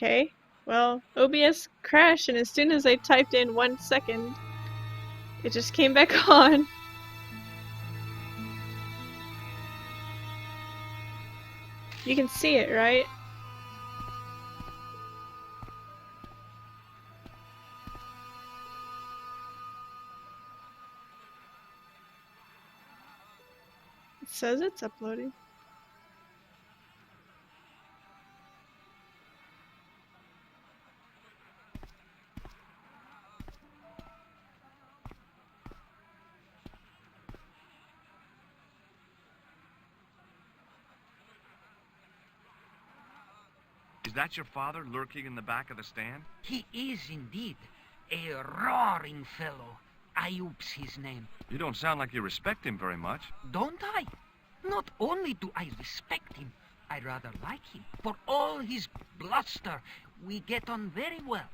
Okay. Well, OBS crashed, and as soon as I typed in 1 second, it just came back on. You can see it, right? It says it's uploading. Is that your father lurking in the back of the stand? He is indeed a roaring fellow. Ayub's his name. You don't sound like you respect him very much. Don't I? Not only do I respect him, I rather like him. For all his bluster, we get on very well.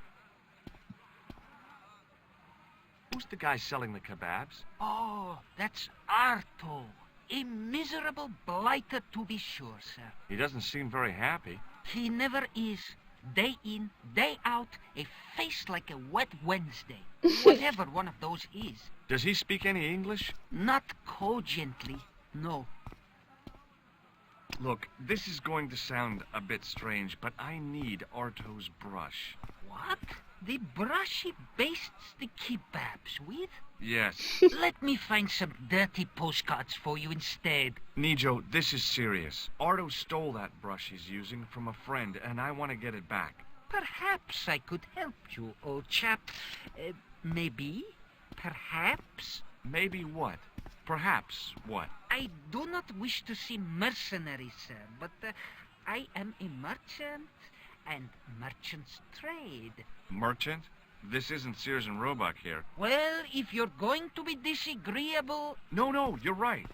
Who's the guy selling the kebabs? Oh, that's Arto. A miserable blighter, to be sure, sir. He doesn't seem very happy. He never is. Day in, day out, a face like a wet Wednesday. Whatever one of those is. Does he speak any English? Not cogently, no. Look, this is going to sound a bit strange, but I need Arto's brush. What? The brush he bastes the kebabs with? Yes. Let me find some dirty postcards for you instead. Nijo, this is serious. Arto stole that brush he's using from a friend, and I want to get it back. Perhaps I could help you, old chap. Maybe? Perhaps? Maybe what? Perhaps what? I do not wish to seem mercenary, sir, but I am a merchant, and merchants trade. Merchant? This isn't Sears and Roebuck here. Well, if you're going to be disagreeable... No, you're right.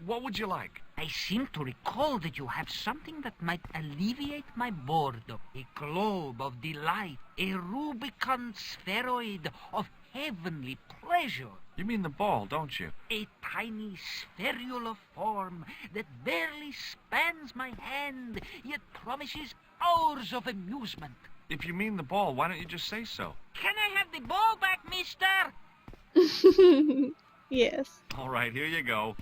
What would you like? I seem to recall that you have something that might alleviate my boredom. A globe of delight, a Rubicon spheroid of heavenly pleasure. You mean the ball, don't you? A tiny spherular form that barely spans my hand, yet promises hours of amusement. If you mean the ball, why don't you just say so? Can I have the ball back, mister? Yes. All right, here you go.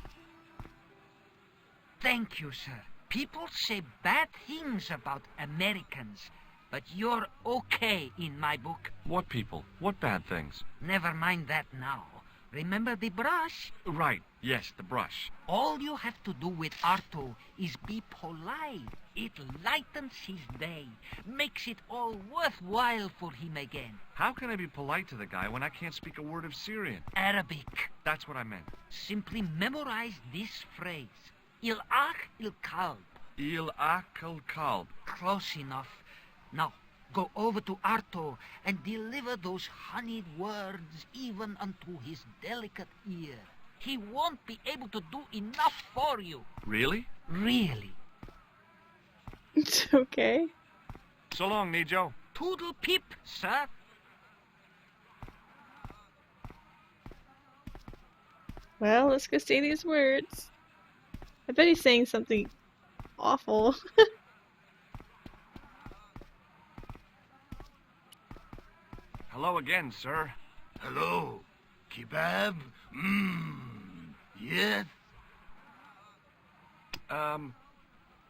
Thank you, sir. People say bad things about Americans, but you're okay in my book. What people? What bad things? Never mind that now. Remember the brush? Right, yes, the brush. All you have to do with Arto is be polite. It lightens his day, makes it all worthwhile for him again. How can I be polite to the guy when I can't speak a word of Syrian? Arabic. That's what I meant. Simply memorize this phrase. Il-ach il-kalb. Il-ach al-kalb. Close enough. Now, go over to Arto and deliver those honeyed words even unto his delicate ear. He won't be able to do enough for you. Really? Really. It's okay. So long, Nijo. Toodle pip, sir. Well, let's go say these words. I bet he's saying something awful. Hello again, sir. Hello. Kebab? Yes?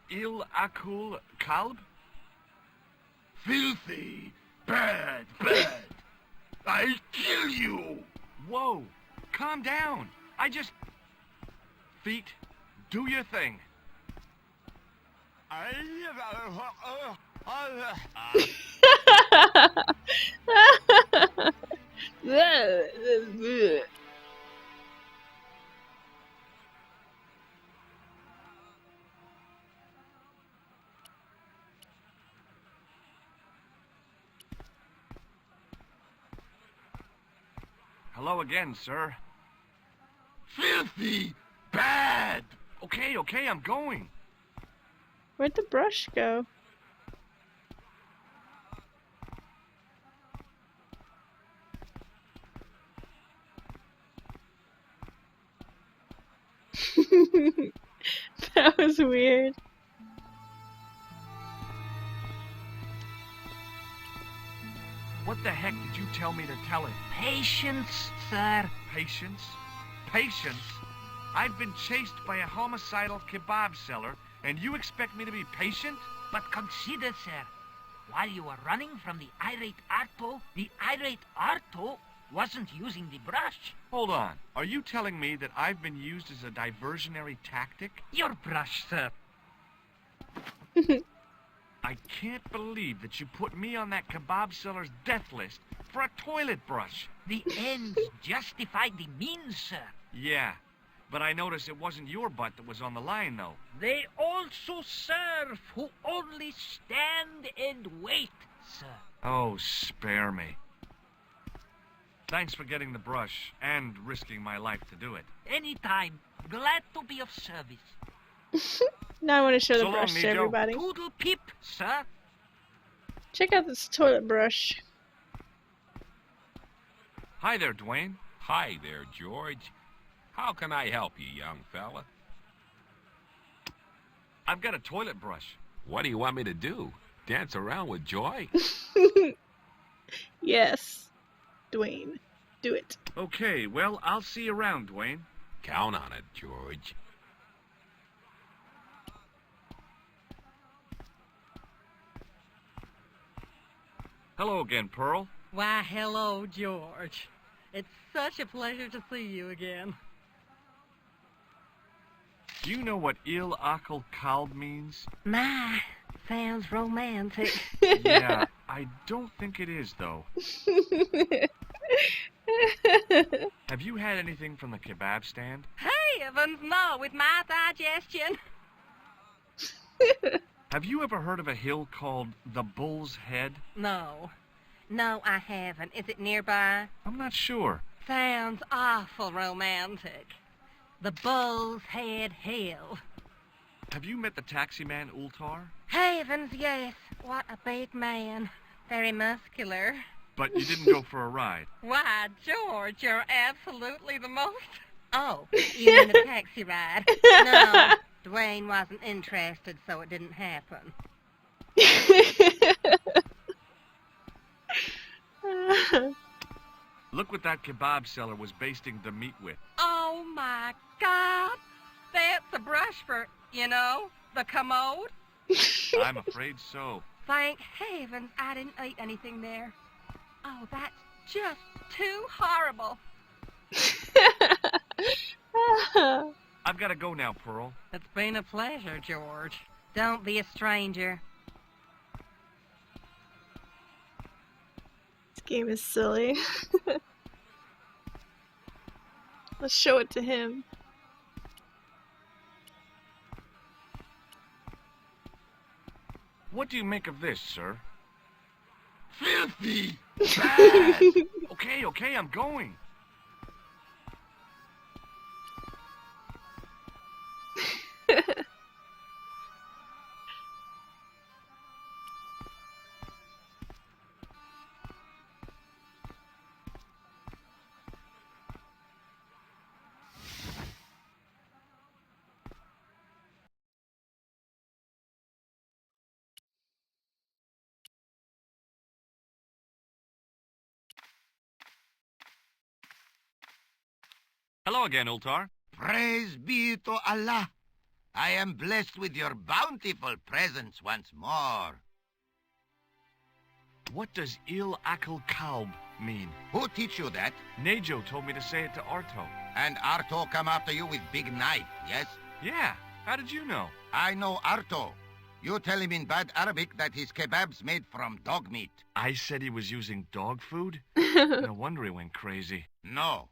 Il-akul kalb? Filthy. Bad. I'll kill you. Whoa, calm down. Feet, do your thing. Hello again, sir. Filthy. Bad. Okay, I'm going. Where'd the brush go? That was weird. What the heck did you tell me to tell it? Patience, sir. Patience? Patience? I've been chased by a homicidal kebab seller, and you expect me to be patient? But consider, sir, while you were running from the irate Arto wasn't using the brush. Hold on. Are you telling me that I've been used as a diversionary tactic? Your brush, sir. I can't believe that you put me on that kebab seller's death list for a toilet brush. The ends justified the means, sir. Yeah, but I noticed it wasn't your butt that was on the line, though. They also serve who only stand and wait, sir. Oh, spare me. Thanks for getting the brush and risking my life to do it. Anytime. Glad to be of service. Now I want to show the So long, brush to Nijo. everybody. Toodle pip, sir. Check out this toilet brush. Hi there, Dwayne. Hi there, George. How can I help you, young fella? I've got a toilet brush. What do you want me to do? Dance around with joy? Yes. Dwayne. Do it. Okay, well, I'll see you around, Dwayne. Count on it, George. Hello again, Pearl. Why, hello, George. It's such a pleasure to see you again. Do you know what Il Akal Kalb means? My, sounds romantic. Yeah, I don't think it is, though. Have you had anything from the kebab stand? Heavens, no, with my digestion. Have you ever heard of a hill called the Bull's Head? No. No, I haven't. Is it nearby? I'm not sure. Sounds awful romantic. The Bull's Head Hill. Have you met the taxi man, Ultar? Heavens, yes. What a big man. Very muscular. But you didn't go for a ride. Why, George, you're absolutely the most... Oh, you mean the taxi ride? No, Dwayne wasn't interested, so it didn't happen. Look what that kebab seller was basting the meat with. Oh, my God. That's a brush for, the commode. I'm afraid so. Thank heavens I didn't eat anything there. Oh, that's just too horrible. I've got to go now, Pearl. It's been a pleasure, George. Don't be a stranger. This game is silly. Let's show it to him. What do you make of this, sir? Filthy! Bad! Okay, I'm going. Hello again, Ultar. Praise be to Allah. I am blessed with your bountiful presence once more. What does Il Akal Kalb mean? Who teach you that? Nejo told me to say it to Arto. And Arto come after you with big knife, yes? Yeah, how did you know? I know Arto. You tell him in bad Arabic that his kebab's made from dog meat. I said he was using dog food? No wonder he went crazy. No.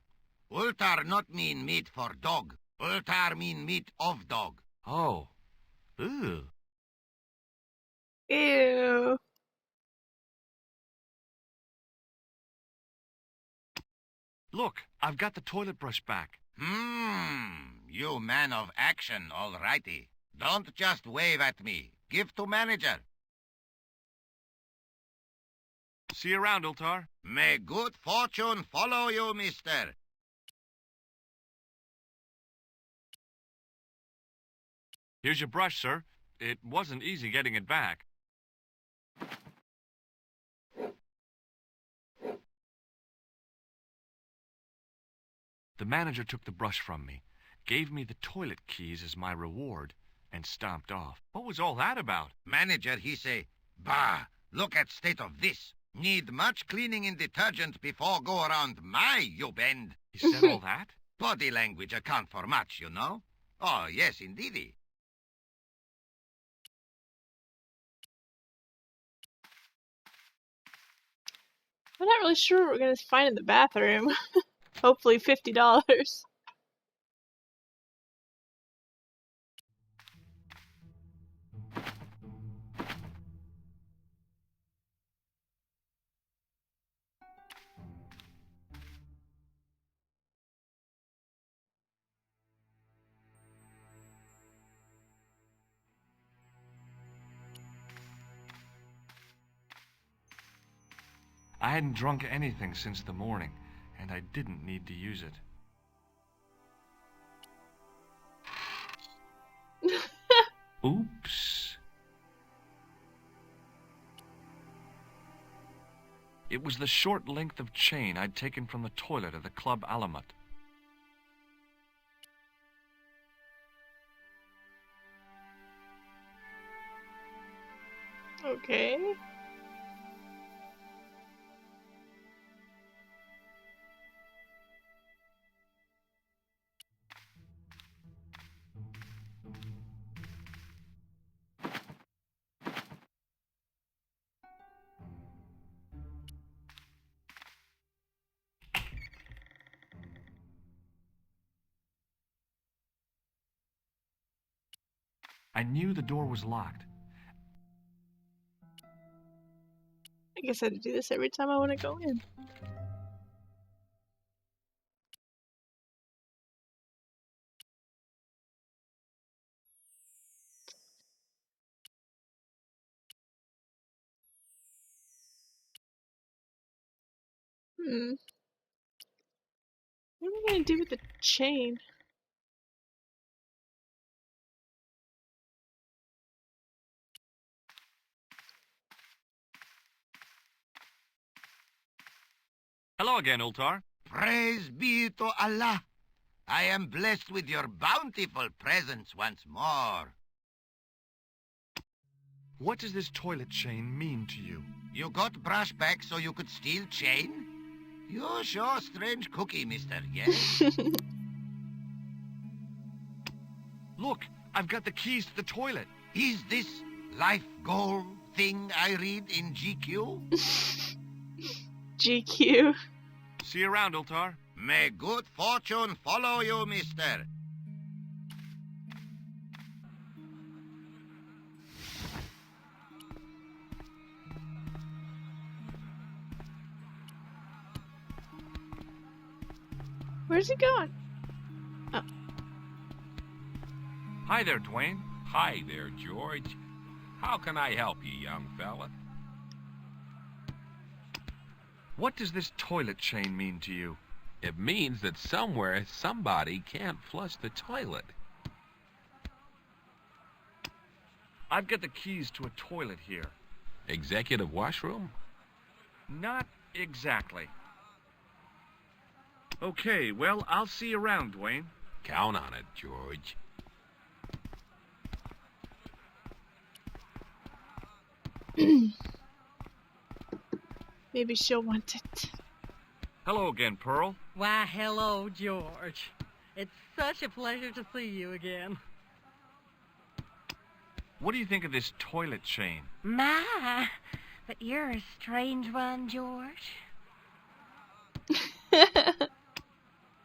Ultar not mean meat for dog. Ultar mean meat of dog. Oh. Ew. Ew. Look, I've got the toilet brush back. You man of action, all righty. Don't just wave at me. Give to manager. See you around, Ultar. May good fortune follow you, mister. Here's your brush, sir. It wasn't easy getting it back. The manager took the brush from me, gave me the toilet keys as my reward, and stomped off. What was all that about? Manager, he say, bah, look at state of this. Need much cleaning in detergent before go around my, you bend. He said all that? Body language account for much, you know. Oh, yes, indeedy. I'm not really sure what we're gonna find in the bathroom. Hopefully $50. I hadn't drunk anything since the morning, and I didn't need to use it. Oops. It was the short length of chain I'd taken from the toilet at the Club Alamut. Okay. I knew the door was locked. I guess I have to do this every time I want to go in. What am I gonna do with the chain? Hello again, Ultar. Praise be to Allah. I am blessed with your bountiful presence once more. What does this toilet chain mean to you? You got brush back so you could steal chain? You're sure strange cookie, mister, yes? Look, I've got the keys to the toilet. Is this life goal thing I read in GQ? GQ. See you around, Ultar. May good fortune follow you, mister. Where's he going? Oh. Hi there, Dwayne. Hi there, George. How can I help you, young fella? What does this toilet chain mean to you? It means that somewhere somebody can't flush the toilet. I've got the keys to a toilet here. Executive washroom? Not exactly. Okay, well, I'll see you around, Dwayne. Count on it, George. Maybe she'll want it. Hello again, Pearl. Why, hello, George. It's such a pleasure to see you again. What do you think of this toilet chain? My, but you're a strange one, George.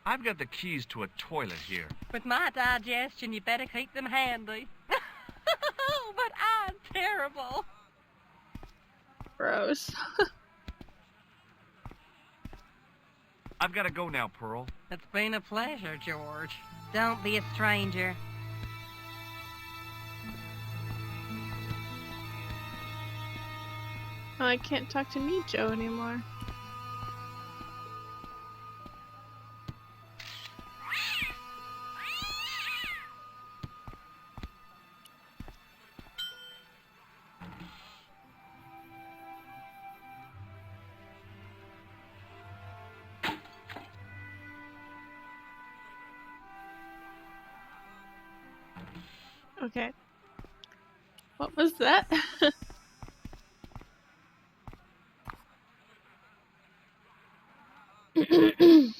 I've got the keys to a toilet here. With my digestion, you better keep them handy. But I'm terrible. Gross. I've got to go now, Pearl. It's been a pleasure, George. Don't be a stranger. Oh, I can't talk to me, Joe, anymore. Okay. What was that? The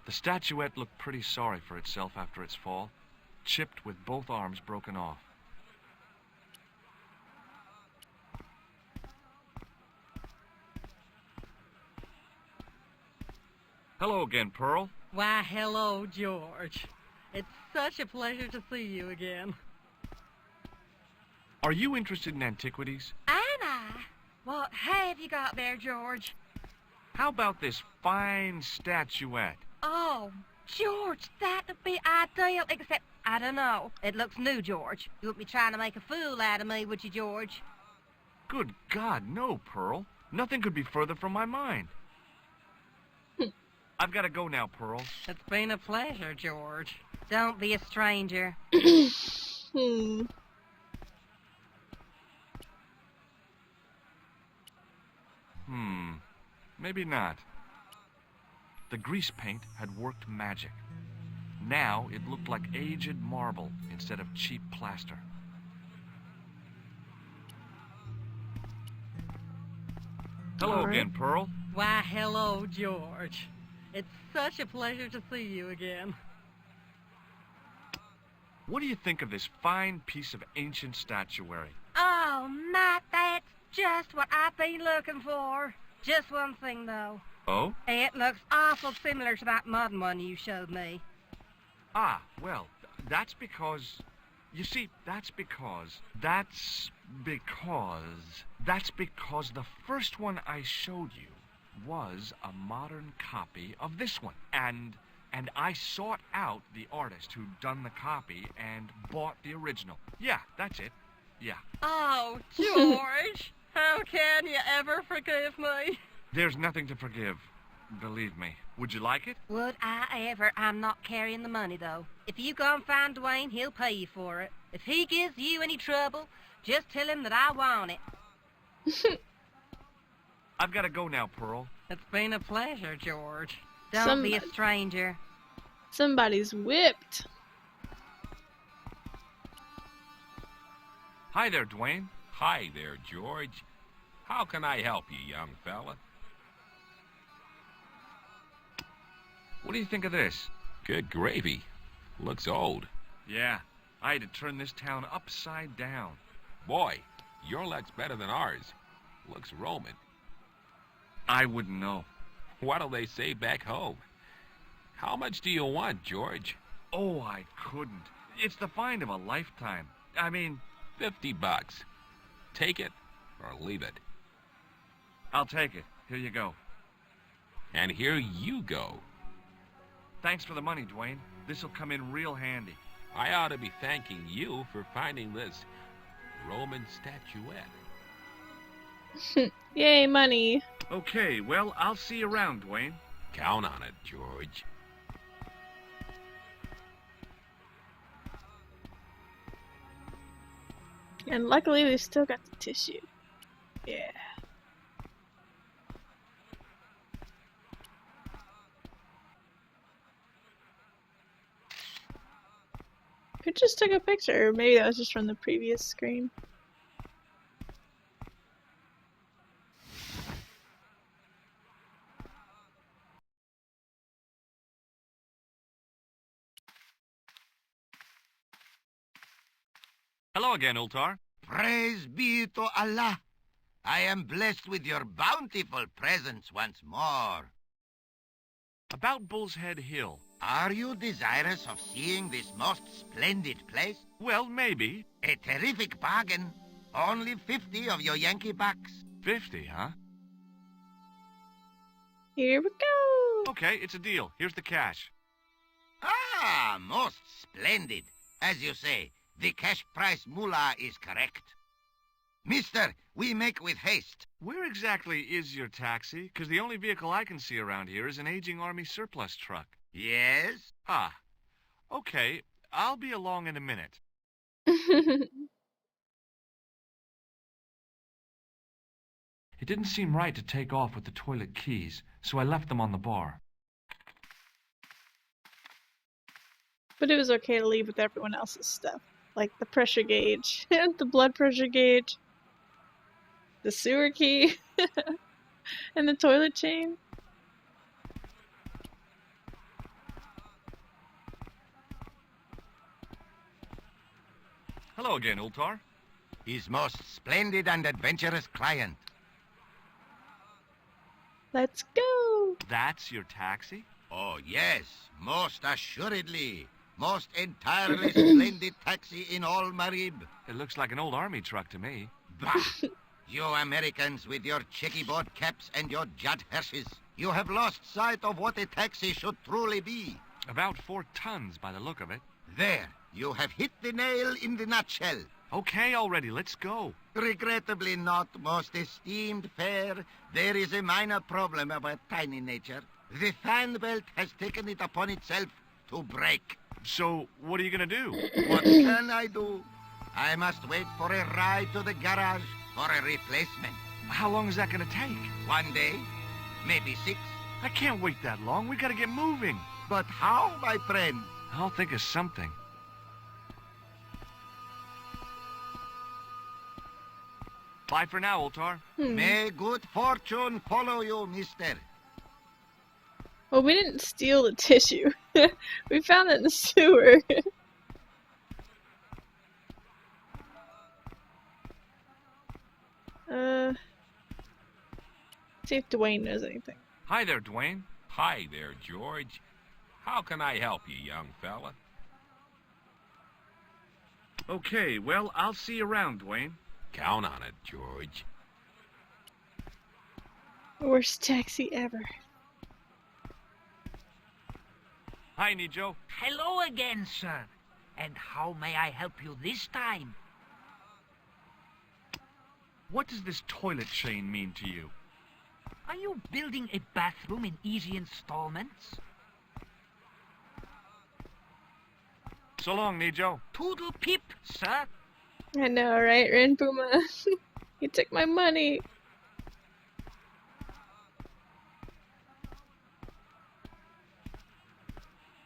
statuette looked pretty sorry for itself after its fall, chipped with both arms broken off. Hello again, Pearl. Why, hello, George. It's such a pleasure to see you again. Are you interested in antiquities? And I. What have you got there, George? How about this fine statuette? Oh, George, that'd be ideal, except, I don't know. It looks new, George. You wouldn't be trying to make a fool out of me, would you, George? Good God, no, Pearl. Nothing could be further from my mind. I've got to go now, Pearl. It's been a pleasure, George. Don't be a stranger. Hmm. Maybe not. The grease paint had worked magic. Now it looked like aged marble instead of cheap plaster. Hello All right. again, Pearl. Why, hello, George. It's such a pleasure to see you again. What do you think of this fine piece of ancient statuary? Oh, Matt, that's just what I've been looking for. Just one thing, though. Oh? It looks awful similar to that modern one you showed me. Ah, well, that's because... You see, that's because the first one I showed you was a modern copy of this one. And I sought out the artist who'd done the copy and bought the original. Yeah, that's it. Yeah. Oh, George, how can you ever forgive me? There's nothing to forgive. Believe me. Would you like it? Would I ever? I'm not carrying the money, though. If you go and find Dwayne, he'll pay you for it. If he gives you any trouble, just tell him that I want it. I've got to go now, Pearl. It's been a pleasure, George. Don't be a stranger. Somebody's whipped. Hi there, Dwayne. Hi there, George. How can I help you, young fella? What do you think of this? Good gravy. Looks old. Yeah, I had to turn this town upside down. Boy, your luck's better than ours. Looks Roman. I wouldn't know. What do they say back home? How much do you want, George? Oh, I couldn't. It's the find of a lifetime. I mean... $50. Take it or leave it. I'll take it. Here you go. And here you go. Thanks for the money, Dwayne. This'll come in real handy. I ought to be thanking you for finding this Roman statuette. Yay, money. Okay, well, I'll see you around, Dwayne. Count on it, George. And luckily we still got the tissue. Yeah. Who just took a picture? Or maybe that was just from the previous screen. Hello again, Ultar. Praise be to Allah. I am blessed with your bountiful presence once more. About Bull's Head Hill. Are you desirous of seeing this most splendid place? Well, maybe. A terrific bargain. Only 50 of your Yankee bucks. 50, huh? Here we go. Okay, it's a deal. Here's the cash. Ah, most splendid. As you say, the cash price mullah is correct. Mister, we make with haste. Where exactly is your taxi? Because the only vehicle I can see around here is an aging Army surplus truck. Yes? Ah. Okay, I'll be along in a minute. It didn't seem right to take off with the toilet keys, so I left them on the bar. But it was okay to leave with everyone else's stuff. Like the pressure gauge, the blood pressure gauge, the sewer key, and the toilet chain. Hello again, Ultar. His most splendid and adventurous client. Let's go! That's your taxi? Oh, yes, most assuredly. Most entirely splendid taxi in all Marib. It looks like an old army truck to me. Bah! You Americans with your checkerboard caps and your Judd Hershes. You have lost sight of what a taxi should truly be. About 4 tons by the look of it. There, you have hit the nail in the nutshell. Okay, already, let's go. Regrettably not, most esteemed fair. There is a minor problem of a tiny nature. The fan belt has taken it upon itself to break. So, what are you gonna do? What can I do? I must wait for a ride to the garage for a replacement. How long is that gonna take? 1 day, maybe 6. I can't wait that long. We gotta get moving. But how, my friend? I'll think of something. Bye for now, Ultar. May good fortune follow you, mister. Well, we didn't steal the tissue. We found it in the sewer. See if Dwayne knows anything. Hi there, Dwayne. Hi there, George. How can I help you, young fella? Okay, well, I'll see you around, Dwayne. Count on it, George. Worst taxi ever. Hi, Nijo. Hello again, sir. And how may I help you this time? What does this toilet chain mean to you? Are you building a bathroom in easy installments? So long, Nijo. Toodle peep, sir. I know, right, Ren Puma? He took my money.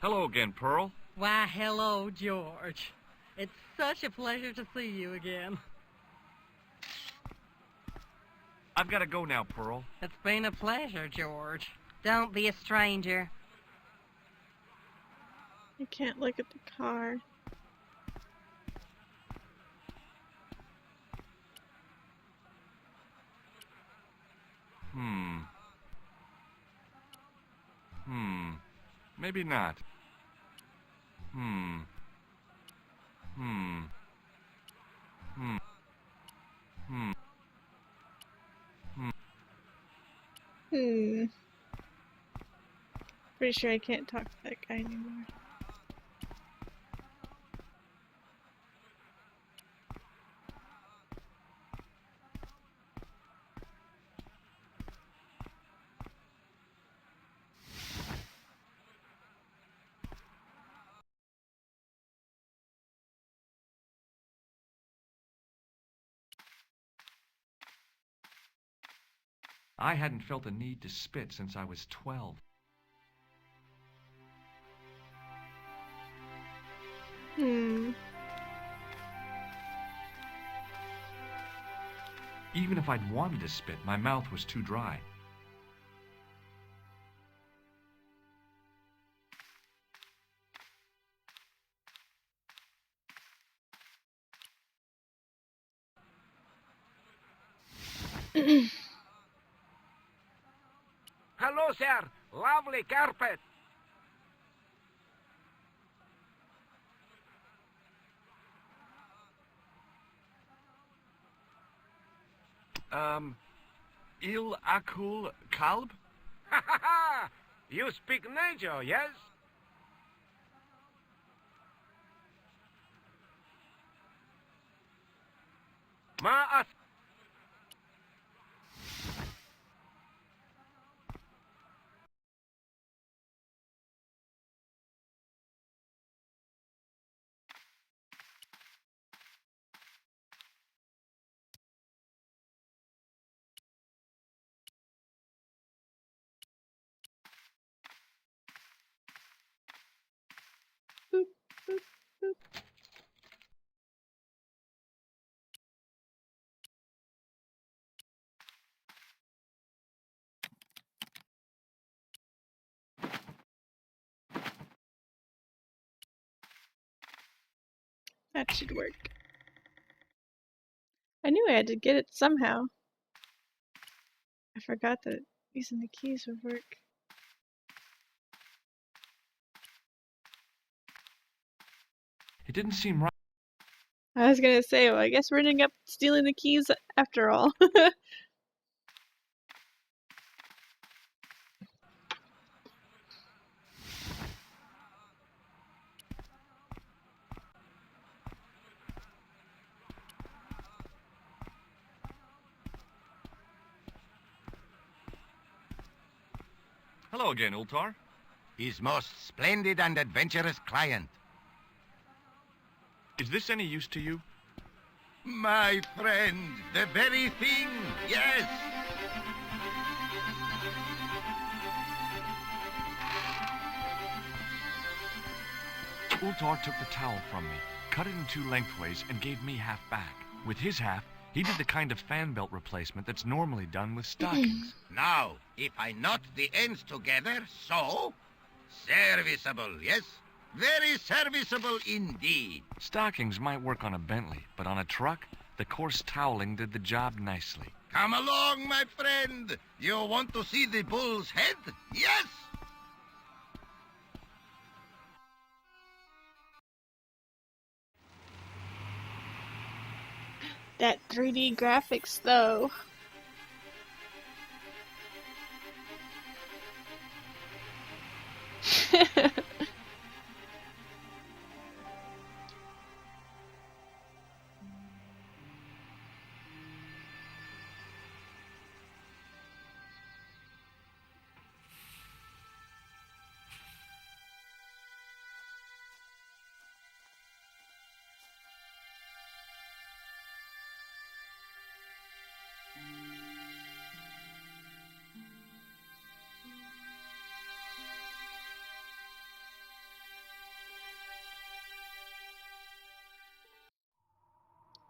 Hello again, Pearl. Why, hello, George. It's such a pleasure to see you again. I've got to go now, Pearl. It's been a pleasure, George. Don't be a stranger. I can't look at the car. Maybe not. Pretty sure I can't talk to that guy anymore. I hadn't felt a need to spit since I was 12. Even if I'd wanted to spit, my mouth was too dry. Hello, sir. Lovely carpet. Il akul kalb? Ha ha ha! You speak Najo, yes? Ma That should work. I knew I had to get it somehow. I forgot that using the keys would work. It didn't seem right. I was gonna say, well, I guess we're ending up stealing the keys after all. Hello again, Ultar. His most splendid and adventurous client. Is this any use to you? My friend, the very thing, yes. Ultar took the towel from me, cut it in two lengthways, and gave me half back. With his half, he did the kind of fan belt replacement that's normally done with stockings. Now, if I knot the ends together, so... Serviceable, yes? Very serviceable indeed. Stockings might work on a Bentley, but on a truck, the coarse toweling did the job nicely. Come along, my friend. You want to see the bull's head? Yes? That 3D graphics, though.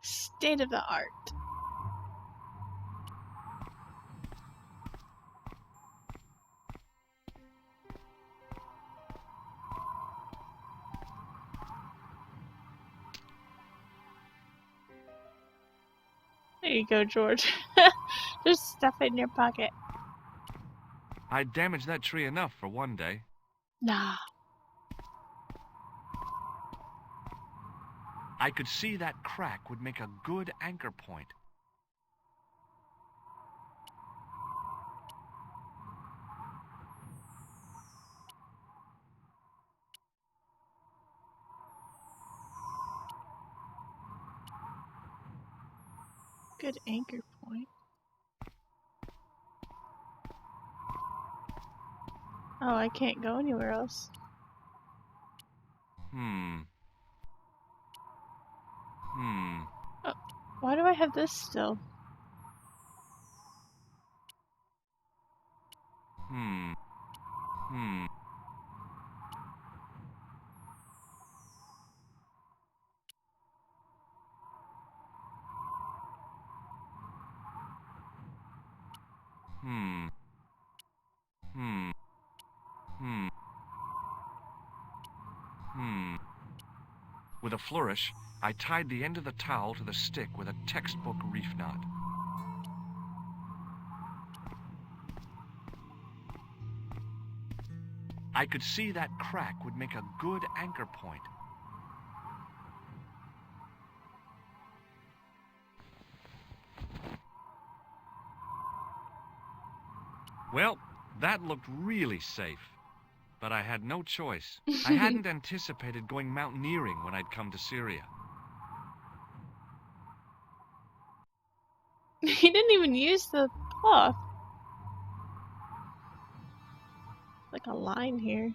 State of the art. There you go, George. Just stuff it in your pocket. I damaged that tree enough for one day. Nah. I could see that crack would make a good anchor point. Good anchor point. Oh, I can't go anywhere else. Oh, why do I have this still? With a flourish, I tied the end of the towel to the stick with a textbook reef knot. I could see that crack would make a good anchor point. Well, that looked really safe. But I had no choice. I hadn't anticipated going mountaineering when I'd come to Syria. He didn't even use the cloth. Like a line here.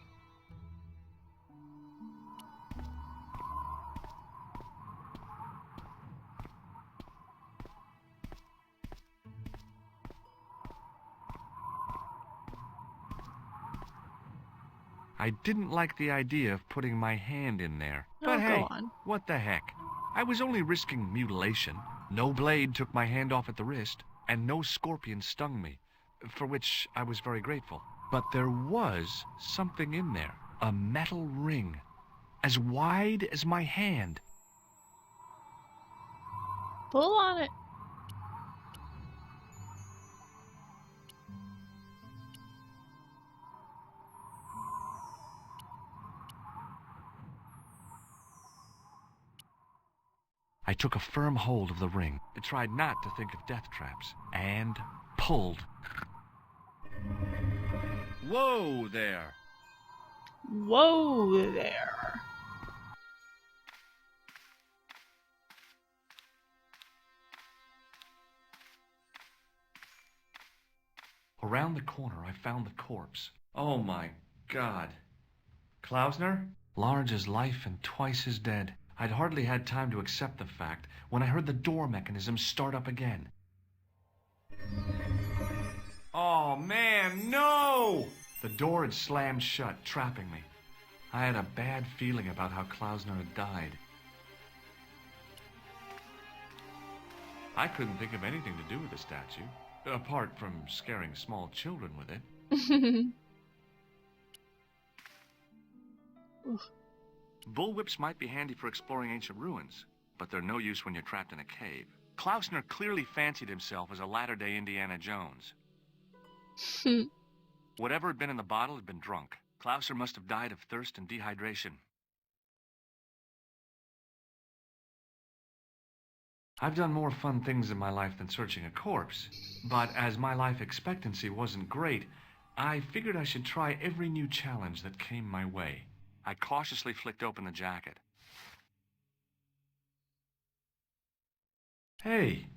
I didn't like the idea of putting my hand in there. Oh, But hey, go on. what the heck? I was only risking mutilation. No blade took my hand off at the wrist, and no scorpion stung me, for which I was very grateful. But there was something in there, a metal ring, as wide as my hand. Pull on it. I took a firm hold of the ring and tried not to think of death traps, and pulled. Whoa there! Whoa there. Around the corner, I found the corpse. Oh my God. Klausner? Large as life and twice as dead. I'd hardly had time to accept the fact when I heard the door mechanism start up again. Oh man, no! The door had slammed shut, trapping me. I had a bad feeling about how Klausner had died. I couldn't think of anything to do with the statue, apart from scaring small children with it. Bullwhips might be handy for exploring ancient ruins, but they're no use when you're trapped in a cave. Klausner clearly fancied himself as a latter-day Indiana Jones. Whatever had been in the bottle had been drunk. Klausner must have died of thirst and dehydration. I've done more fun things in my life than searching a corpse, but as my life expectancy wasn't great, I figured I should try every new challenge that came my way. I cautiously flicked open the jacket. Hey,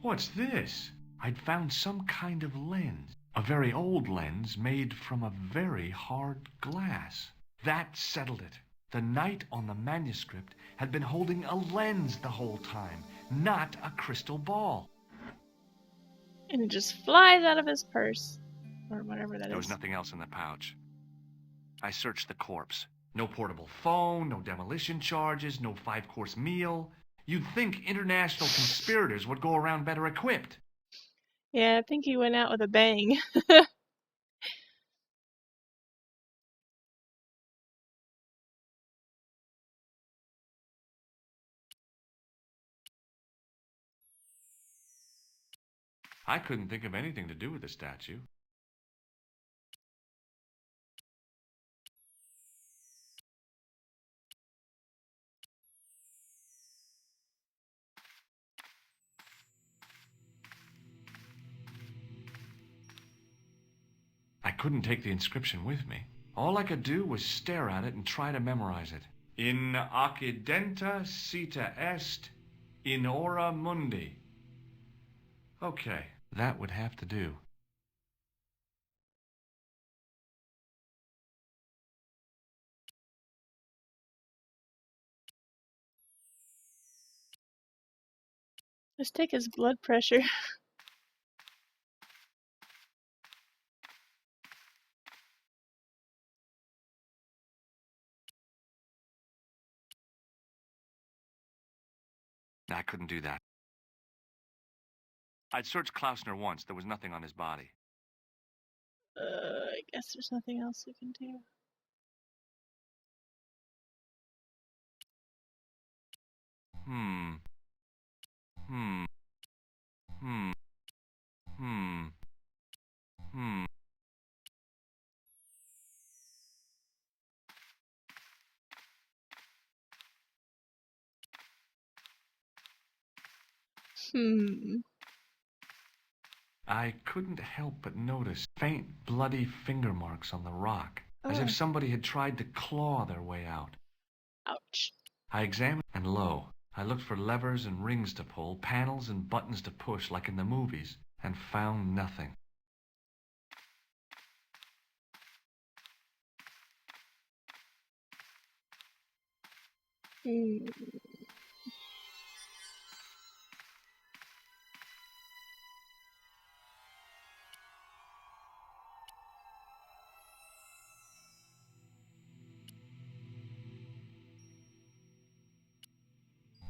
what's this? I'd found some kind of lens. A very old lens made from a very hard glass. That settled it. The knight on the manuscript had been holding a lens the whole time, not a crystal ball. And it just flies out of his purse. Or whatever that is. There was nothing else in the pouch. I searched the corpse. No portable phone, no demolition charges, no 5-course meal. You'd think international conspirators would go around better equipped. Yeah, I think he went out with a bang. I couldn't think of anything to do with the statue. I couldn't take the inscription with me. All I could do was stare at it and try to memorize it. In occidenta cita est, in ora mundi. Okay, that would have to do. Let's take his blood pressure. I couldn't do that. I'd searched Klausner once. There was nothing on his body. I guess there's nothing else we can do. Hmm. Hmm. Hmm. Hmm. Hmm. I couldn't help but notice faint, bloody finger marks on the rock, as Oh. if somebody had tried to claw their way out. Ouch. I examined, and lo, I looked for levers and rings to pull, panels and buttons to push like in the movies, and found nothing. Hmm.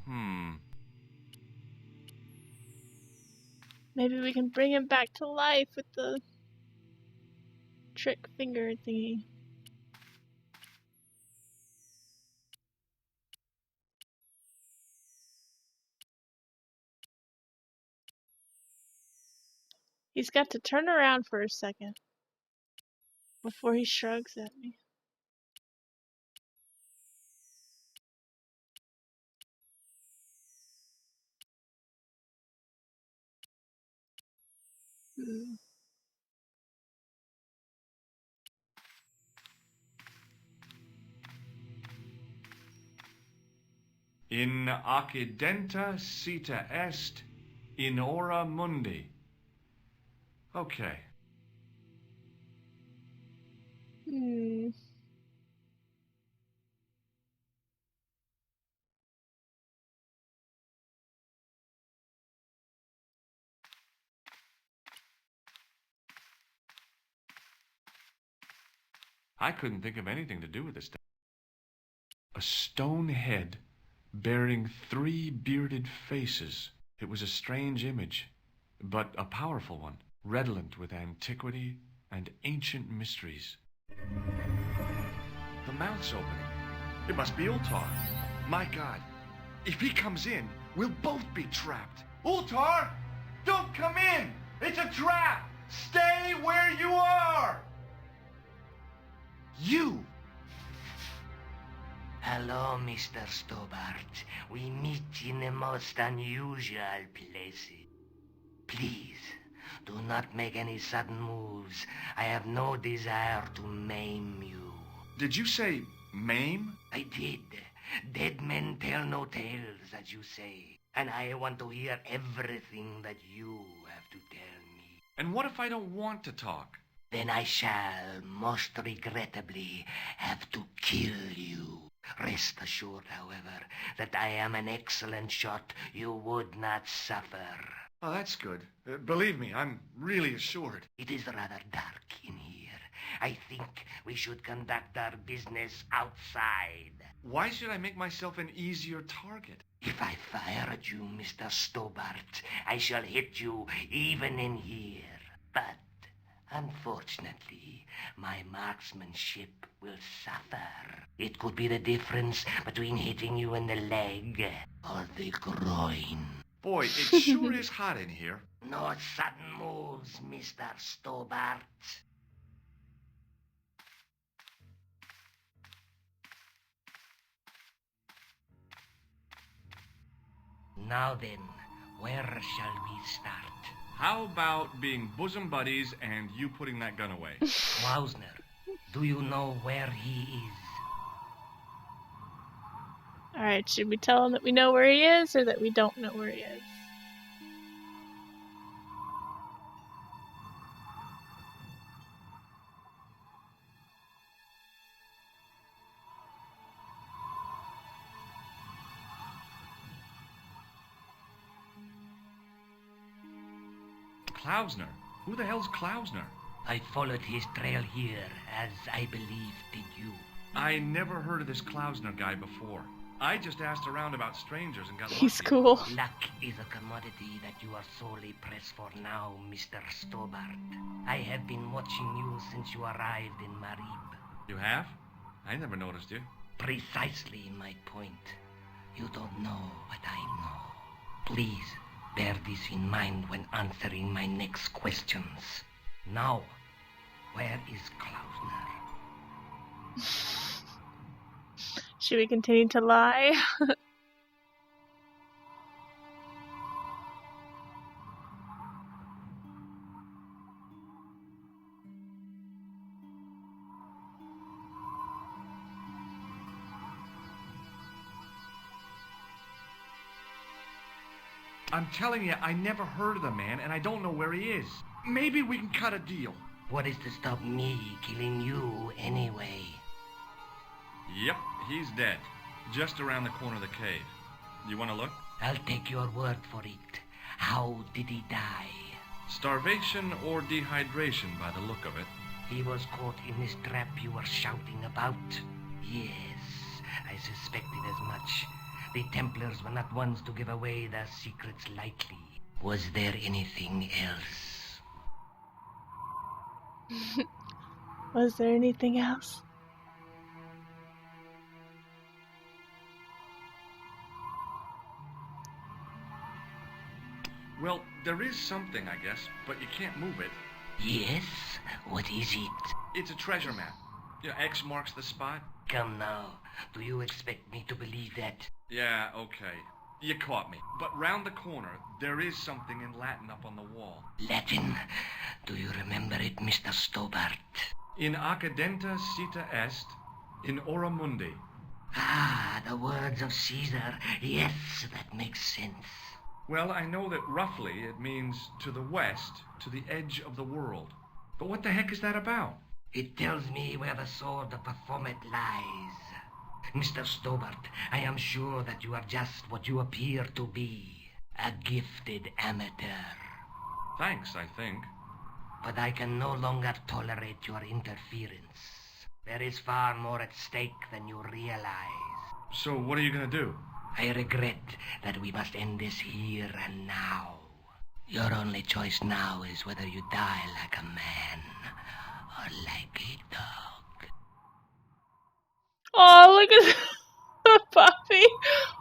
Hmm. Maybe we can bring him back to life with the trick finger thingy. He's got to turn around for a second before he shrugs at me. Hmm. In accidenta cita est in hora mundi. Okay. Hmm. I couldn't think of anything to do with this thing. A stone head bearing 3 bearded faces. It was a strange image, but a powerful one, redolent with antiquity and ancient mysteries. The mouth's opening. It must be Ultar. My God, if he comes in, we'll both be trapped. Ultar! Don't come in! It's a trap! Stay where you are! You! Hello, Mr. Stobart. We meet in the most unusual places. Please, do not make any sudden moves. I have no desire to maim you. Did you say maim? I did. Dead men tell no tales, as you say. And I want to hear everything that you have to tell me. And what if I don't want to talk? Then I shall, most regrettably, have to kill you. Rest assured, however, that I am an excellent shot you would not suffer. Oh, that's good. Believe me, I'm really assured. It is rather dark in here. I think we should conduct our business outside. Why should I make myself an easier target? If I fire at you, Mr. Stobart, I shall hit you even in here. But unfortunately, my marksmanship will suffer. It could be the difference between hitting you in the leg or the groin. Boy, it sure is hot in here. No sudden moves, Mr. Stobart. Now then, where shall we start? How about being bosom buddies and you putting that gun away? Klausner, do you know where he is? Alright, should we tell him that we know where he is or that we don't know where he is? Klausner? Who the hell's Klausner? I followed his trail here, as I believe did you. I never heard of this Klausner guy before. I just asked around about strangers and got He's lucky. cool. Luck is a commodity that you are sorely pressed for now, Mr. Stobart. I have been watching you since you arrived in Marib. You have? I never noticed you. Precisely my point. You don't know what I know. Please, bear this in mind when answering my next questions. Now, where is Klausner? Should we continue to lie? I'm telling you, I never heard of the man and I don't know where he is. Maybe we can cut a deal. What is to stop me killing you anyway? Yep, he's dead. Just around the corner of the cave. You want to look? I'll take your word for it. How did he die? Starvation or dehydration by the look of it. He was caught in this trap you were shouting about? Yes, I suspected as much. The Templars were not ones to give away their secrets lightly. Was there anything else? Was there anything else? Well, there is something, I guess, but you can't move it. Yes? What is it? It's a treasure map. X marks the spot. Come now. Do you expect me to believe that? Yeah, okay. You caught me. But round the corner, there is something in Latin up on the wall. Latin? Do you remember it, Mr. Stobart? In accidenta cita est, in ora mundi. Ah, the words of Caesar. Yes, that makes sense. Well, I know that roughly it means to the west, to the edge of the world. But what the heck is that about? It tells me where the sword of Baphomet lies. Mr. Stobart, I am sure that you are just what you appear to be. A gifted amateur. Thanks, I think. But I can no longer tolerate your interference. There is far more at stake than you realize. So what are you gonna do? I regret that we must end this here and now. Your only choice now is whether you die like a man or like a dog. Oh, look at the puppy.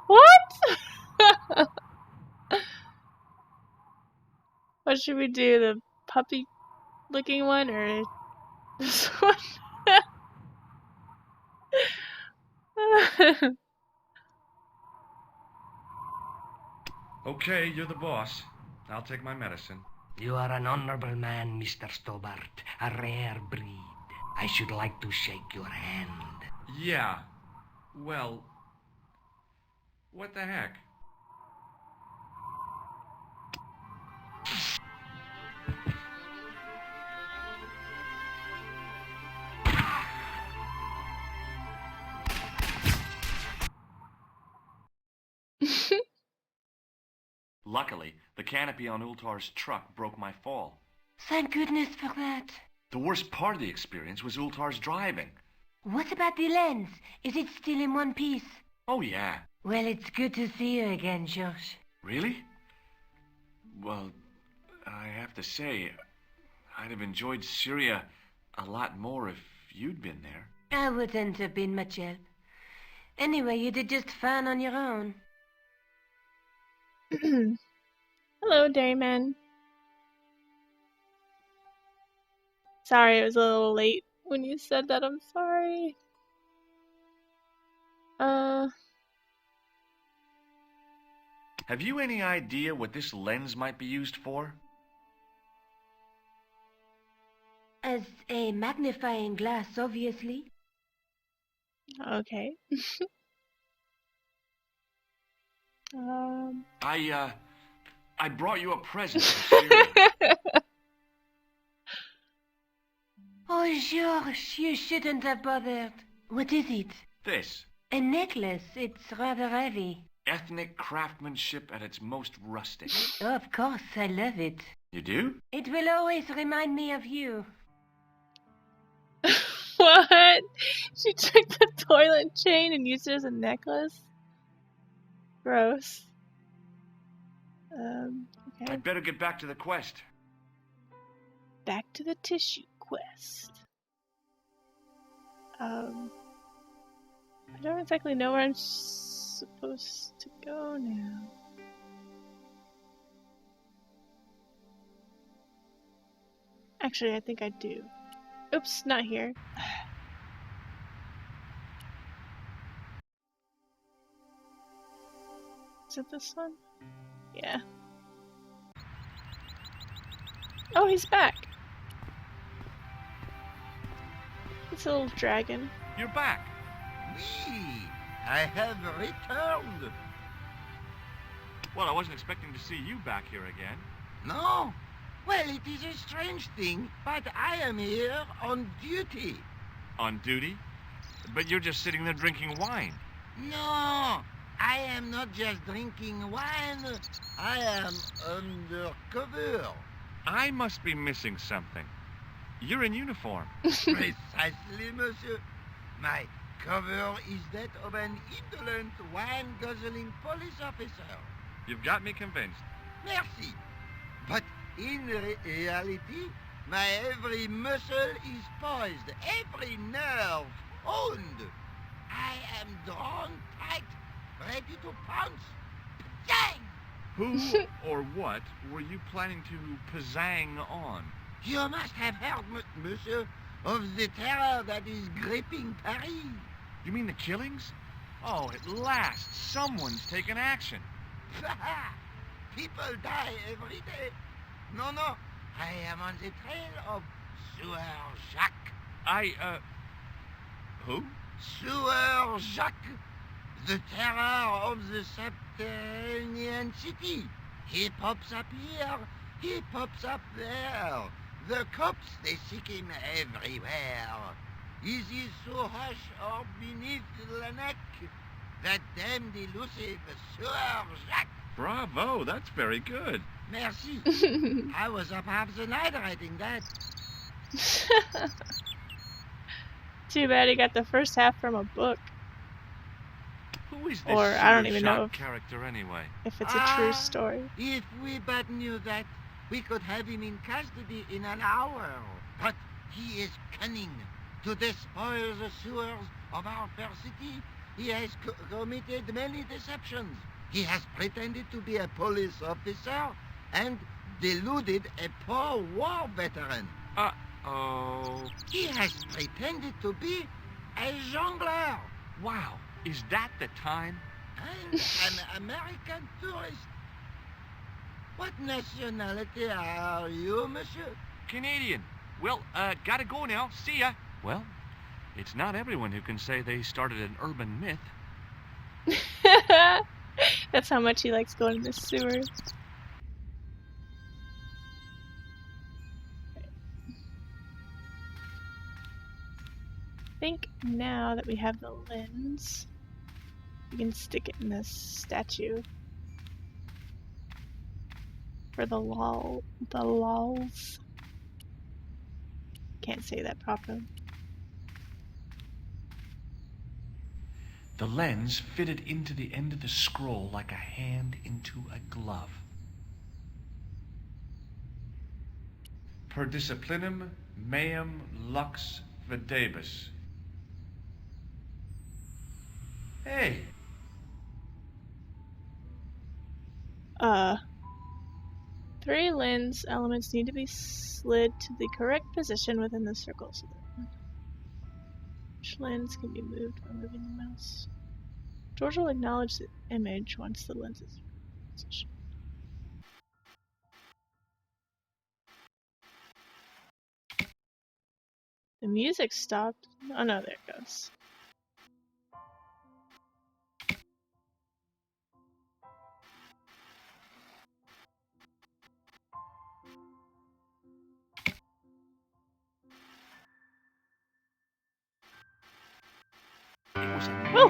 What? What should we do? The puppy looking one or this one? Okay, you're the boss. I'll take my medicine. You are an honorable man, Mr. Stobart. A rare breed. I should like to shake your hand. Yeah. Well, what the heck? Luckily, the canopy on Ultar's truck broke my fall. Thank goodness for that. The worst part of the experience was Ultar's driving. What about the lens? Is it still in one piece? Oh, yeah. Well, it's good to see you again, George. Really? Well, I have to say, I'd have enjoyed Syria a lot more if you'd been there. I wouldn't have been much help. Anyway, you did just fine on your own. Hello, Dayman. Sorry, it was a little late when you said that. I'm sorry. Have you any idea what this lens might be used for? As a magnifying glass, obviously. Okay. I brought you a present for Syria. Oh, George, you shouldn't have bothered. What is it? This. A necklace. It's rather heavy. Ethnic craftsmanship at its most rustic. Oh, of course, I love it. You do? It will always remind me of you. What? She took the toilet chain and used it as a necklace? Gross. Okay. I'd better get back to the quest. Back to the tissue quest. I don't exactly know where I'm supposed to go now. Actually, I think I do. Oops, not here. Is it this one? Yeah. Oh, he's back. It's a little dragon. You're back. Me, I have returned. Well, I wasn't expecting to see you back here again. No? Well, it is a strange thing, but I am here on duty. On duty? But you're just sitting there drinking wine. No, I am not just drinking wine. I am undercover. I must be missing something. You're in uniform. Precisely, monsieur. My cover is that of an indolent, wine-guzzling police officer. You've got me convinced. Merci. But in reality, my every muscle is poised, every nerve honed. I am drawn tight, ready to pounce. Bang! Who or what were you planning to pizzang on? You must have heard, monsieur, of the terror that is gripping Paris. You mean the killings? Oh, at last, someone's taken action. People die every day. No, I am on the trail of Sieur Jacques. Who? Sieur Jacques, the terror of the subterranean city. He pops up here, he pops up there. The cops, they seek him everywhere. Is he so hush or beneath the neck? That damned elusive Sieur Jacques. Bravo, that's very good. Merci. I was up half the night writing that. Too bad he got the first half from a book. Who is this Or I don't Sieur even know Jacques character anyway? if it's a true story. If we but knew that, we could have him in custody in an hour. But he is cunning. To despoil the sewers of our fair city, he has committed many deceptions. He has pretended to be a police officer and deluded a poor war veteran. Uh-oh. He has pretended to be a jongleur. Wow, is that the time? And an American tourist. What nationality are you, monsieur? Canadian. Well, gotta go now. See ya. Well, it's not everyone who can say they started an urban myth. That's how much he likes going to the sewers. I think now that we have the lens, we can stick it in this statue for the lols. Can't say that properly. The lens fitted into the end of the scroll like a hand into a glove. Per disciplinum meum lux videbus. Hey, 3 lens elements need to be slid to the correct position within the circle so that each lens can be moved by moving the mouse. George will acknowledge the image once the lens is in position. The music stopped. Oh no, there it goes. it was a Oh!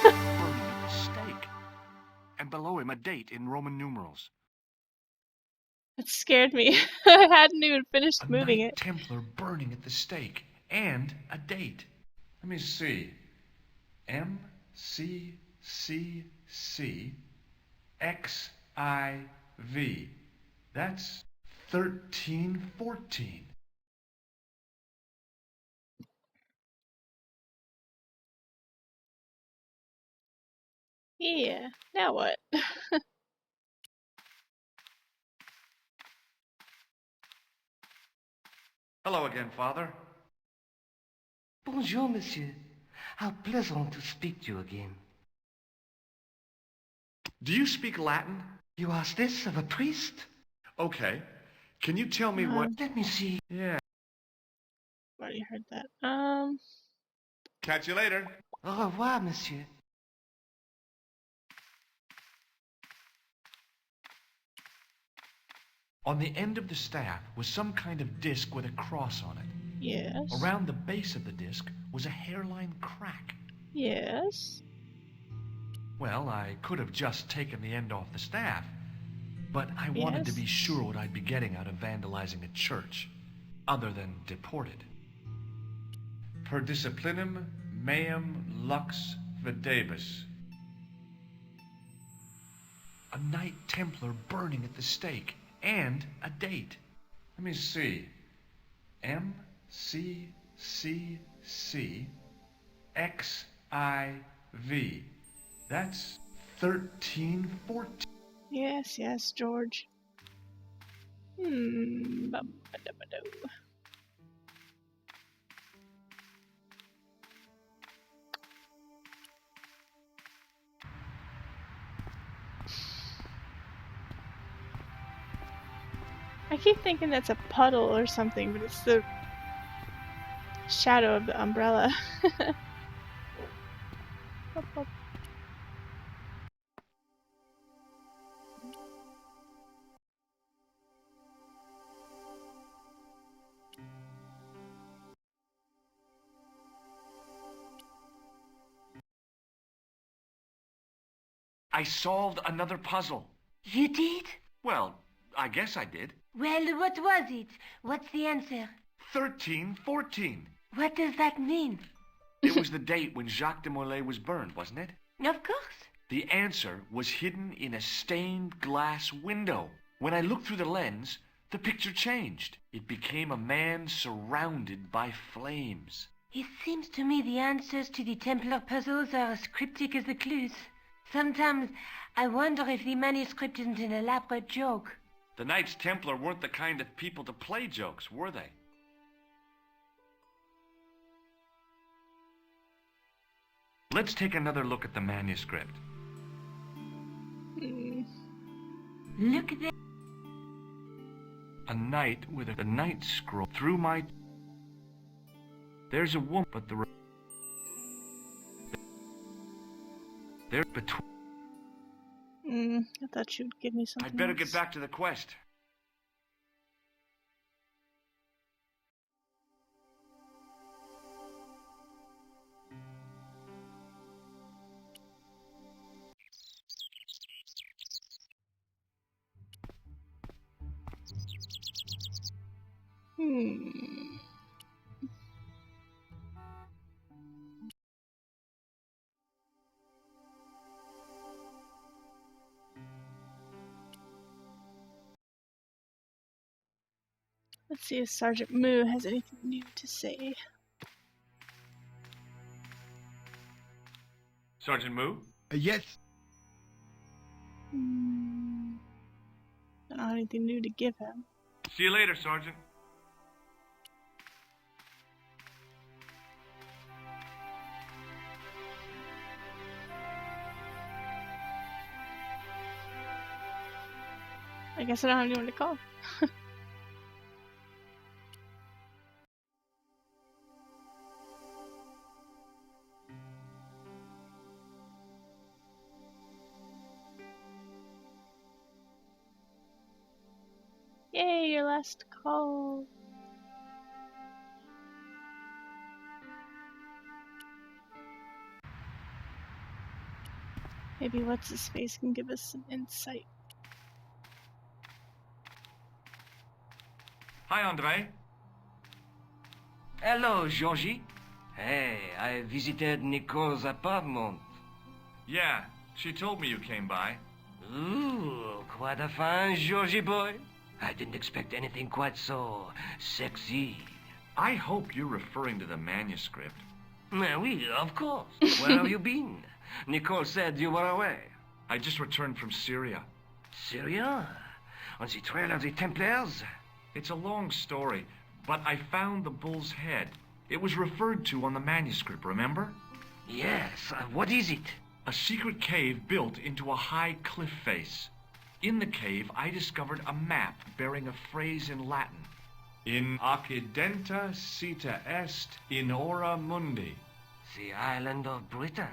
burning at the stake. And below him a date in Roman numerals. It scared me. I hadn't even finished A moving Knight it. Templar burning at the stake. And a date. Let me see. MCCCXIV. That's 1314. Yeah, now what? Hello again, Father. Bonjour, monsieur. How pleasant to speak to you again. Do you speak Latin? You ask this of a priest? Okay. Can you tell me what... Let me see. Yeah. Already heard that. Catch you later. Au revoir, monsieur. On the end of the staff was some kind of disc with a cross on it. Yes. Around the base of the disc was a hairline crack. Yes. Well, I could have just taken the end off the staff, but I wanted to Yes. be sure what I'd be getting out of vandalizing a church, other than deported. Per disciplinum meum lux videbus. A Knight Templar burning at the stake, and a date. Let me see. MCCCXIV. That's 1314. Yes, yes, George. Bum-ba-da-ba-do. I keep thinking that's a puddle or something, but it's the shadow of the umbrella. Up, up. I solved another puzzle. You did? Well, I guess I did. Well, what was it? What's the answer? 1314. What does that mean? It was the date when Jacques de Molay was burned, wasn't it? Of course. The answer was hidden in a stained glass window. When I looked through the lens, the picture changed. It became a man surrounded by flames. It seems to me the answers to the Templar puzzles are as cryptic as the clues. Sometimes I wonder if the manuscript isn't an elaborate joke. The Knights Templar weren't the kind of people to play jokes, were they? Let's take another look at the manuscript. Look there. A knight with a knight scroll through my... There's a woman, but they're between... I thought you'd give me something I'd better else. get back to the quest. Let's see if Sergeant Moo has anything new to say. Sergeant Moo? Yes. Don't have anything new to give him. See you later, Sergeant. I guess I don't have anyone to call. Yay, your last call. Maybe what's his face can give us some insight. Hi, Andre. Hello, Georgie. Hey, I visited Nicole's apartment. Yeah, she told me you came by. Ooh, quite a fine Georgie boy. I didn't expect anything quite so sexy. I hope you're referring to the manuscript. Oui, of course. Where have you been? Nicole said you were away. I just returned from Syria. Syria? On the trail of the Templars? It's a long story, but I found the bull's head. It was referred to on the manuscript, remember? Yes, what is it? A secret cave built into a high cliff face. In the cave, I discovered a map bearing a phrase in Latin. In accidenta sita est in hora mundi. The island of Britain.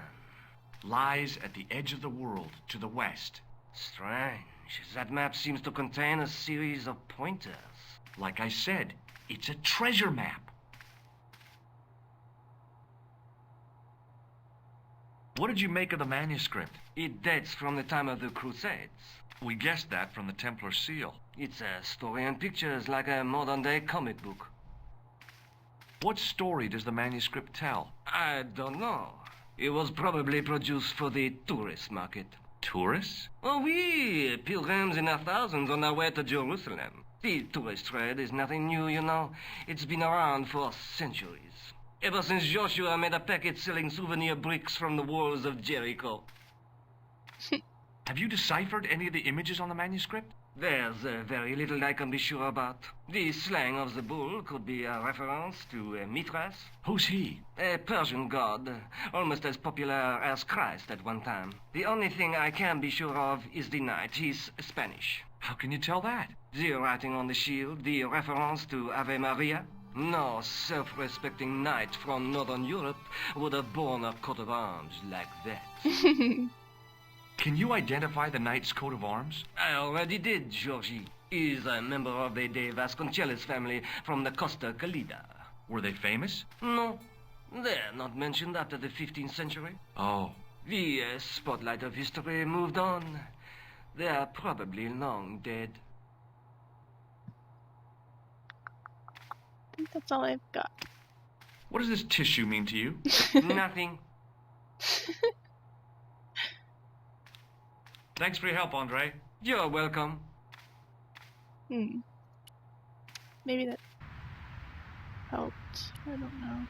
Lies at the edge of the world, to the west. Strange. That map seems to contain a series of pointers. Like I said, it's a treasure map. What did you make of the manuscript? It dates from the time of the Crusades. We guessed that from the Templar seal. It's a story and pictures like a modern-day comic book. What story does the manuscript tell? I don't know. It was probably produced for the tourist market. Tourists? Oh, oui, pilgrims in their thousands on their way to Jerusalem. The tourist trade is nothing new, you know. It's been around for centuries. Ever since Joshua made a packet selling souvenir bricks from the walls of Jericho. Have you deciphered any of the images on the manuscript? There's very little I can be sure about. The slang of the bull could be a reference to Mithras, Who's he? a Persian god, almost as popular as Christ at one time. The only thing I can be sure of is the knight. He's Spanish. How can you tell that? The writing on the shield, the reference to Ave Maria. No self-respecting knight from Northern Europe would have borne a coat of arms like that. Can you identify the knight's coat of arms? I already did, Georgie. He's a member of the De Vasconcelos family from the Costa Calida. Were they famous? No, they're not mentioned after the 15th century. Oh. The spotlight of history moved on. They're probably long dead. I think that's all I've got. What does this tissue mean to you? Nothing. Thanks for your help, Andre. You're welcome. Maybe that helped. I don't know.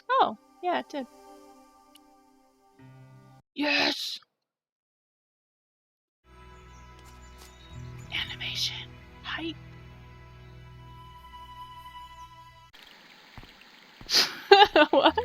Oh, yeah, it did. Yes! Animation. Hype. What?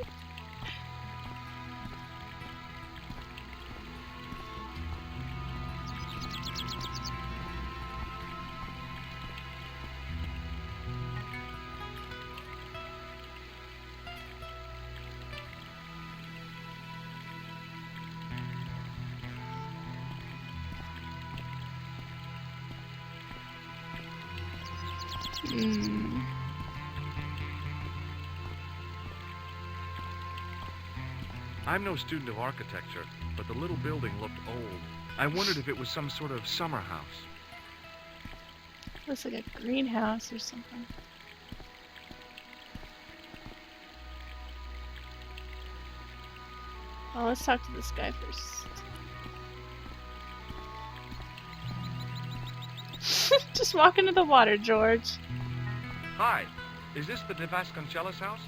I'm no student of architecture, but the little building looked old. I wondered if it was some sort of summer house. Looks like a greenhouse or something. Well, let's talk to this guy first. Just walk into the water, George. Hi, is this the De Vasconcelos house?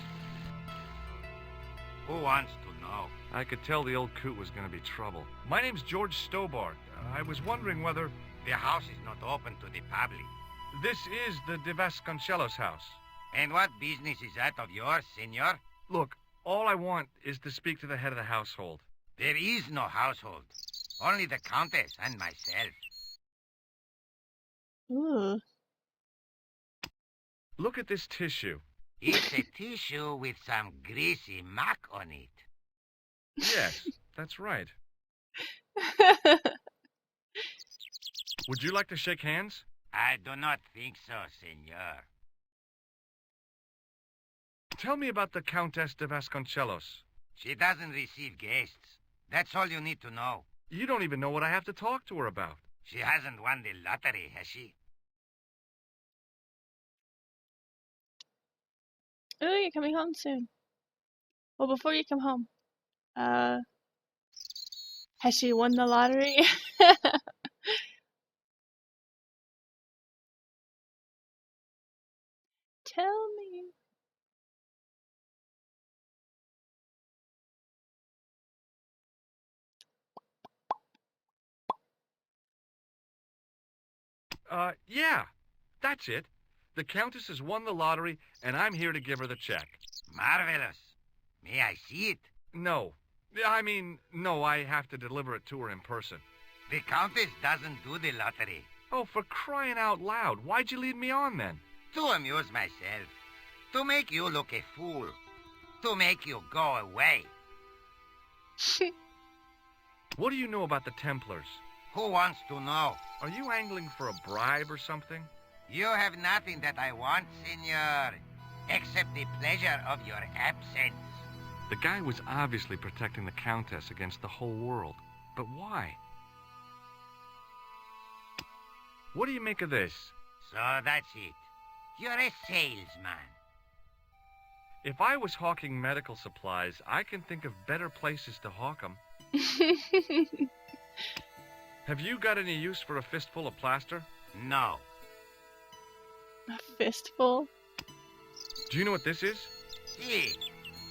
Who wants to know? I could tell the old coot was going to be trouble. My name's George Stobart. I was wondering whether... The house is not open to the public. This is the De Vasconcelos house. And what business is that of yours, senor? Look, all I want is to speak to the head of the household. There is no household. Only the Countess and myself. Ooh. Look at this tissue. It's a tissue with some greasy muck on it. Yes, that's right. Would you like to shake hands? I do not think so, senor. Tell me about the Countess de Vasconcelos. She doesn't receive guests. That's all you need to know. You don't even know what I have to talk to her about. She hasn't won the lottery, has she? Oh, you're coming home soon. Well, before you come home, has she won the lottery? Tell me. Yeah, that's it. The Countess has won the lottery, and I'm here to give her the check. Marvelous. May I see it? No. No, I have to deliver it to her in person. The Countess doesn't do the lottery. Oh, for crying out loud. Why'd you lead me on, then? To amuse myself. To make you look a fool. To make you go away. What do you know about the Templars? Who wants to know? Are you angling for a bribe or something? You have nothing that I want, senor, except the pleasure of your absence. The guy was obviously protecting the Countess against the whole world. But why? What do you make of this? So that's it. You're a salesman. If I was hawking medical supplies, I can think of better places to hawk them. Have you got any use for a fistful of plaster? No. A fistful? Do you know what this is? See,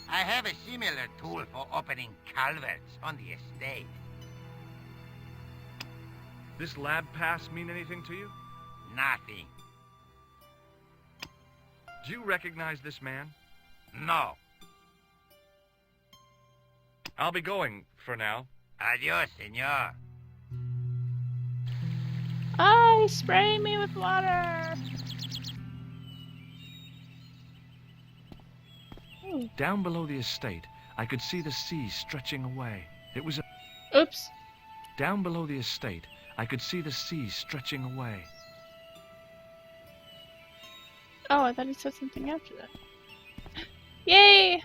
I have a similar tool for opening culverts on the estate. This lab pass mean anything to you? Nothing. Do you recognize this man? No. I'll be going for now. Adios, senor. Oh, he's spraying me with water! Oh, Down below the estate, I could see the sea stretching away. It was oops. down below the estate, I could see the sea stretching away. Oh, I thought he said something after that. Yay!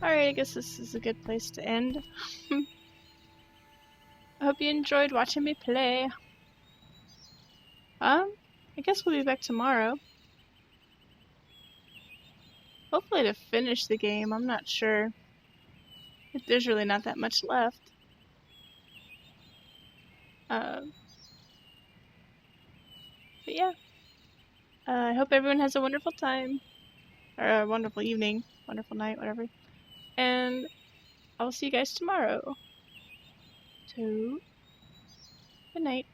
Alright, I guess this is a good place to end. I hope you enjoyed watching me play. I guess we'll be back tomorrow. Hopefully to finish the game, I'm not sure. There's really not that much left. But yeah. I hope everyone has a wonderful time. Or a wonderful evening. Wonderful night, whatever. And I'll see you guys tomorrow. So, good night.